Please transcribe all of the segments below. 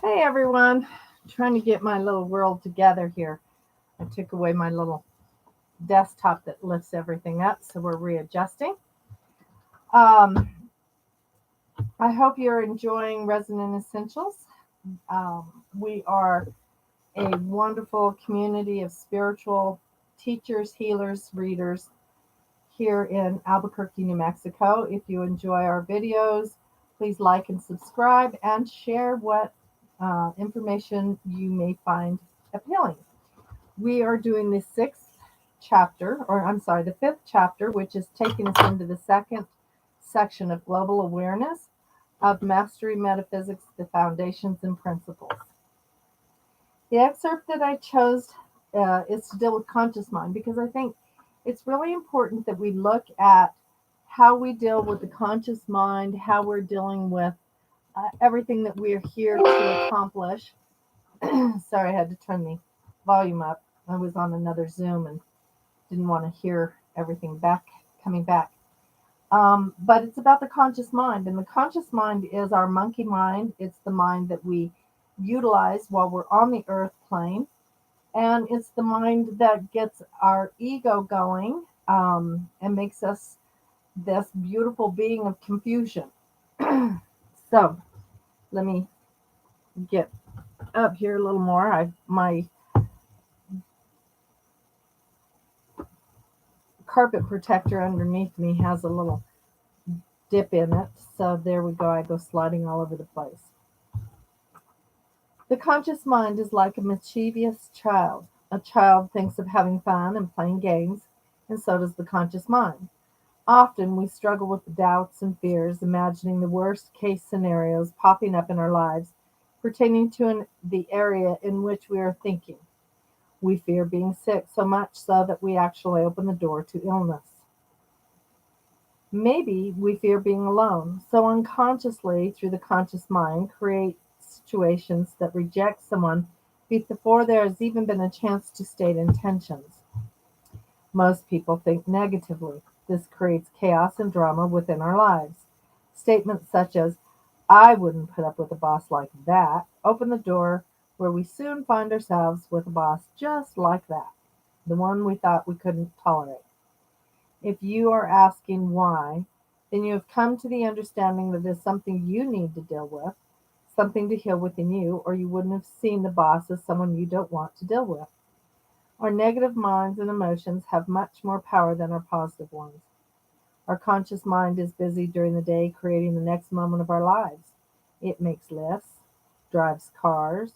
Hey everyone, trying to get my little world together here. I took away my little desktop that lifts everything up, so we're readjusting. Um, I hope you're enjoying Resonant Essentials. We are a wonderful community of spiritual teachers, healers, readers here in Albuquerque, New Mexico. If you enjoy our videos, please like and subscribe and share what information you may find appealing. We are doing the the fifth chapter, which is taking us into the second section of global awareness of mastery metaphysics, the foundations and principles. The excerpt that I chose is to deal with conscious mind because I think it's really important that we look at how we deal with the conscious mind, how we're dealing with everything that we're here to accomplish. Sorry, I had to turn the volume up. I was on another Zoom and didn't want to hear everything coming back. But it's about the conscious mind, and the conscious mind is our monkey mind. It's the mind that we utilize while we're on the earth plane, and it's the mind that gets our ego going and makes us this beautiful being of confusion. So let me get up here a little more. My carpet protector underneath me has a little dip in it. So there we go. I go sliding all over the place. The conscious mind is like a mischievous child. A child thinks of having fun and playing games, and so does the conscious mind. Often we struggle with doubts and fears, imagining the worst case scenarios popping up in our lives pertaining to the area in which we are thinking. We fear being sick so much so that we actually open the door to illness. Maybe we fear being alone, so unconsciously, through the conscious mind, create situations that reject someone before there has even been a chance to state intentions. Most people think negatively. This creates chaos and drama within our lives. Statements such as, I wouldn't put up with a boss like that, open the door where we soon find ourselves with a boss just like that, the one we thought we couldn't tolerate. If you are asking why, then you have come to the understanding that it is something you need to deal with, something to heal within you, or you wouldn't have seen the boss as someone you don't want to deal with. Our negative minds and emotions have much more power than our positive ones. Our conscious mind is busy during the day creating the next moment of our lives. It makes lists, drives cars,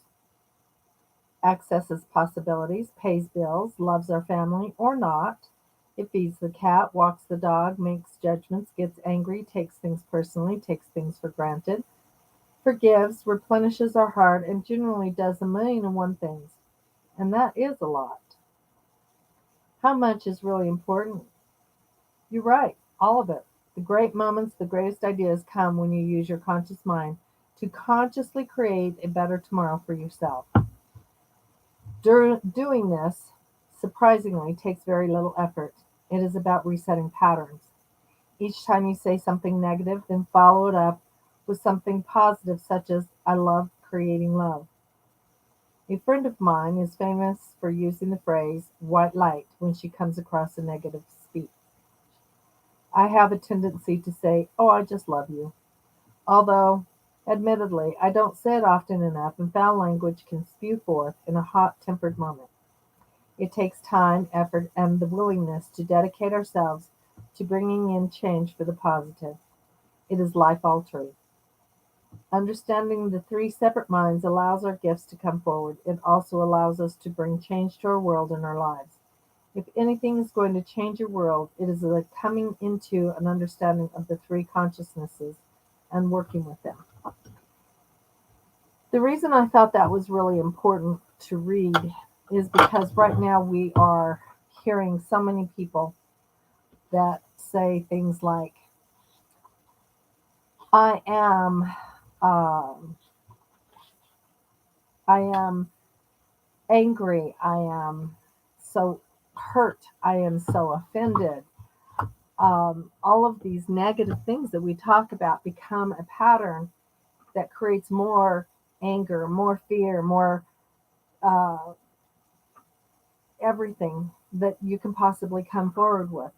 accesses possibilities, pays bills, loves our family or not. It feeds the cat, walks the dog, makes judgments, gets angry, takes things personally, takes things for granted, forgives, replenishes our heart, and generally does a million and one things. And that is a lot. How much is really important? You're right, all of it. The great moments, the greatest ideas come when you use your conscious mind to consciously create a better tomorrow for yourself. Doing this, surprisingly, takes very little effort. It is about resetting patterns. Each time you say something negative, then follow it up with something positive, such as, I love creating love. A friend of mine is famous for using the phrase white light when she comes across a negative speech. I have a tendency to say, oh, I just love you. Although, admittedly, I don't say it often enough, and foul language can spew forth in a hot tempered moment. It takes time, effort, and the willingness to dedicate ourselves to bringing in change for the positive. It is life altering. Understanding the three separate minds allows our gifts to come forward. It also allows us to bring change to our world and our lives. If anything is going to change your world, it is the coming into an understanding of the three consciousnesses and working with them. The reason I thought that was really important to read is because right now we are hearing so many people that say things like, I am, um, I am angry, I am so hurt, I am so offended. All of these negative things that we talk about become a pattern that creates more anger, more fear, more uh, everything that you can possibly come forward with.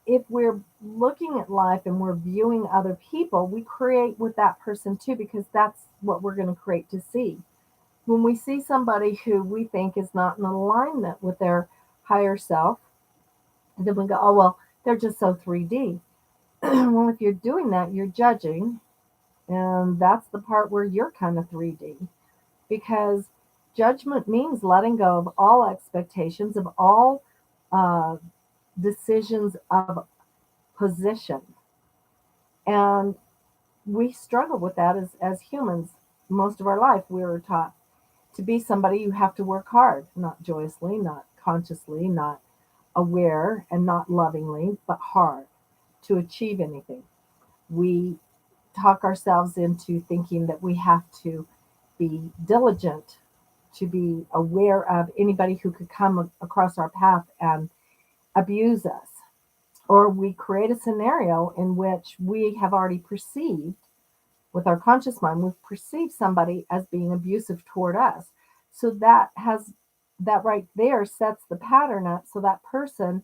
If we're looking at life and we're viewing other people, we create with that person too, because that's what we're going to create to see. When we see somebody who we think is not in alignment with their higher self, then we go, oh, well, they're just so 3D. Well, if you're doing that, you're judging. And that's the part where you're kind of 3D, because judgment means letting go of all expectations, of all uh, decisions of position. And we struggle with that as humans. Most of our life, we were taught to be somebody you have to work hard, not joyously, not consciously, not aware, and not lovingly, but hard to achieve anything. We talk ourselves into thinking that we have to be diligent, to be aware of anybody who could come across our path and abuse us. Or we create a scenario in which we have already perceived, with our conscious mind, we've perceived somebody as being abusive toward us. So that right there sets the pattern up. So that person,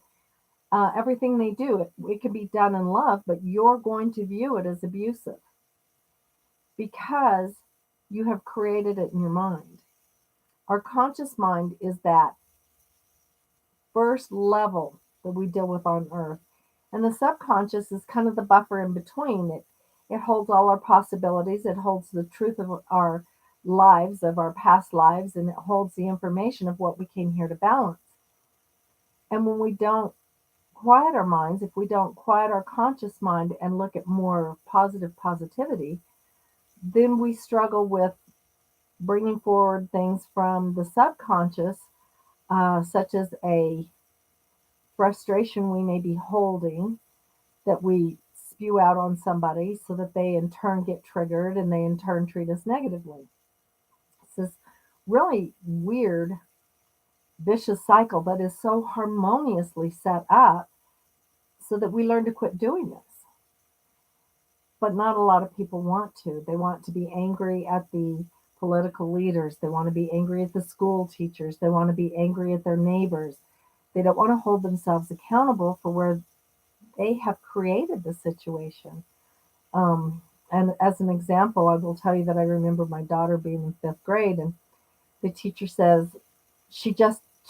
everything they do, it can be done in love, but you're going to view it as abusive because you have created it in your mind. Our conscious mind is that first level that we deal with on earth. And the subconscious is kind of the buffer in between. It holds all our possibilities, it holds the truth of our lives, of our past lives, and it holds the information of what we came here to balance. And when we don't quiet our minds, if we don't quiet our conscious mind and look at more positive positivity, then we struggle with bringing forward things from the subconscious, such as a frustration we may be holding that we spew out on somebody so that they in turn get triggered and they in turn treat us negatively. It's this really weird, vicious cycle that is so harmoniously set up so that we learn to quit doing this. But not a lot of people want to. They want to be angry at the political leaders. They want to be angry at the school teachers. They want to be angry at their neighbors. They don't want to hold themselves accountable for where they have created the situation. Um, and as an example, I will tell you that I remember my daughter being in fifth grade, and the teacher says she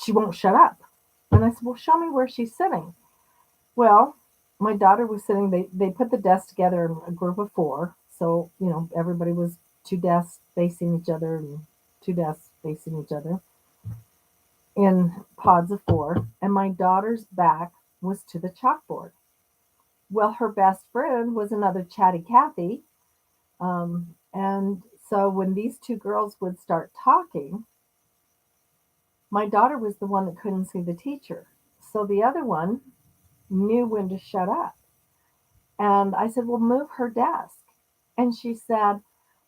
won't shut up. And I said, well, show me where she's sitting. Well, my daughter was sitting. They put the desks together in a group of four, so everybody was two desks facing each other and two desks facing each other in pods of four. And my daughter's back was to the chalkboard. Well, her best friend was another chatty Cathy. And so when these two girls would start talking, my daughter was the one that couldn't see the teacher. So the other one knew when to shut up. And I said, well, move her desk. And she said,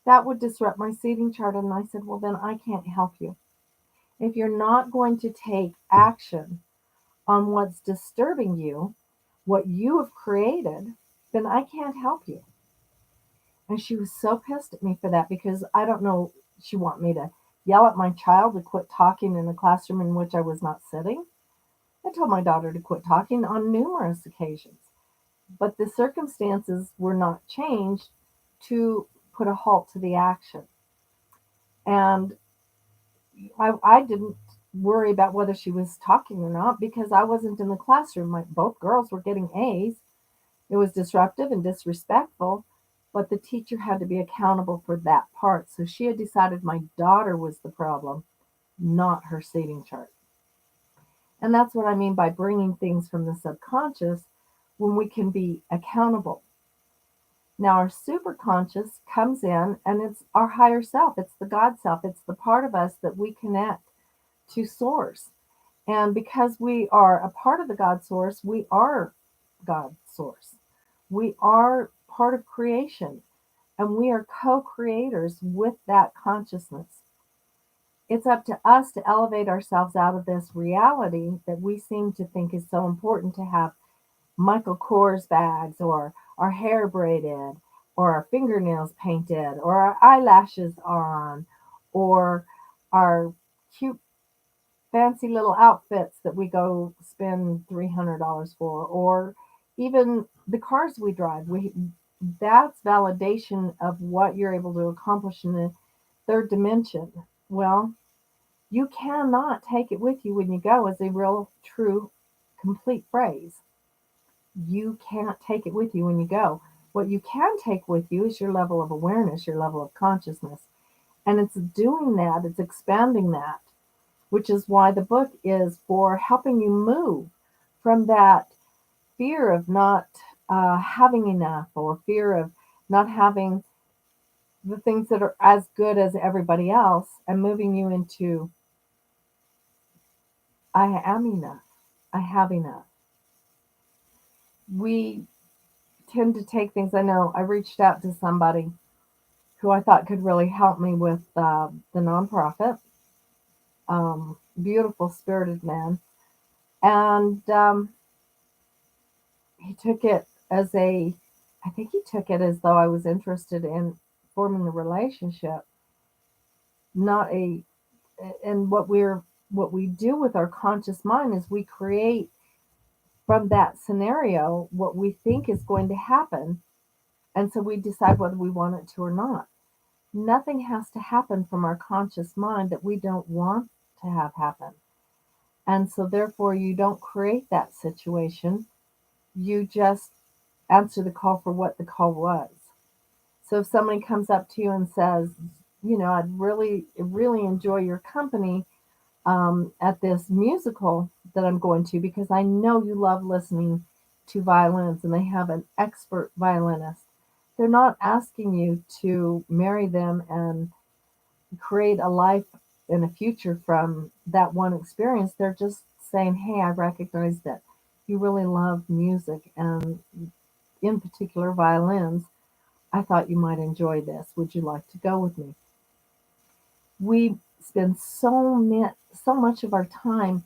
that would disrupt my seating chart. And I said, well, then I can't help you. If you're not going to take action on what's disturbing you, what you have created, then I can't help you. And she was so pissed at me for that because I don't know, she want me to yell at my child to quit talking in a classroom in which I was not sitting. I told my daughter to quit talking on numerous occasions, but the circumstances were not changed to put a halt to the action. And I didn't worry about whether she was talking or not because I wasn't in the classroom. Both girls were getting A's. It was disruptive and disrespectful, but the teacher had to be accountable for that part. So she had decided my daughter was the problem, not her seating chart. And that's what I mean by bringing things from the subconscious when we can be accountable. Now, our superconscious comes in and it's our higher self, it's the God self, it's the part of us that we connect to Source. And because we are a part of the God Source, we are God Source. We are part of creation and we are co creators with that consciousness. It's up to us to elevate ourselves out of this reality that we seem to think is so important to have Michael Kors bags or our hair braided or our fingernails painted, or our eyelashes on, or our cute fancy little outfits that we go spend $300 for, or even the cars we drive. That's validation of what you're able to accomplish in the third dimension. Well, you cannot take it with you when you go is a real, true, complete phrase. You can't take it with you when you go. What you can take with you is your level of awareness, your level of consciousness. And it's doing that, it's expanding that, which is why the book is for helping you move from that fear of not having enough, or fear of not having the things that are as good as everybody else, and moving you into, I am enough. I have enough. We tend to take things. I know I reached out to somebody who I thought could really help me with the nonprofit. Beautiful, spirited man. And he took it as I think he took it as though I was interested in forming a relationship, not a, and what we do with our conscious mind is we create from that scenario what we think is going to happen. And so we decide whether we want it to or not. Nothing has to happen from our conscious mind that we don't want to have happen. And so therefore you don't create that situation. You just answer the call for what the call was. So if somebody comes up to you and says, I'd really enjoy your company at this musical that I'm going to, because I know you love listening to violins and they have an expert violinist. They're not asking you to marry them and create a life and a future from that one experience. They're just saying, hey, I recognize that you really love music and in particular violins. I thought you might enjoy this. Would you like to go with me? We spend so much of our time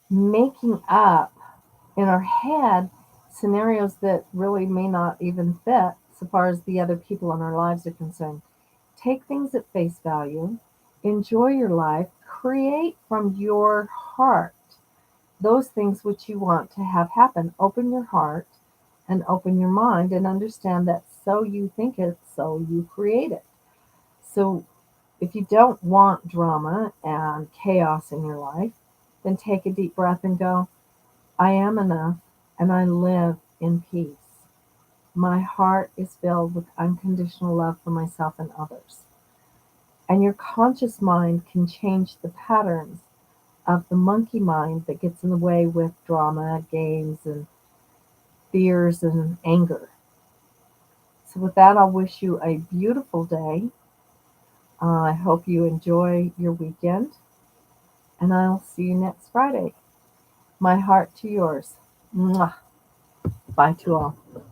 making up in our head scenarios that really may not even fit so far as the other people in our lives are concerned. Take things at face value, enjoy your life, create from your heart those things which you want to have happen. Open your heart and open your mind and understand that so you think it, so you create it. So if you don't want drama and chaos in your life, then take a deep breath and go, I am enough and I live in peace. My heart is filled with unconditional love for myself and others. And your conscious mind can change the patterns of the monkey mind that gets in the way with drama, games, and fears and anger. So, with that, I'll wish you a beautiful day. I hope you enjoy your weekend, and I'll see you next Friday. My heart to yours. Mwah. Bye to all.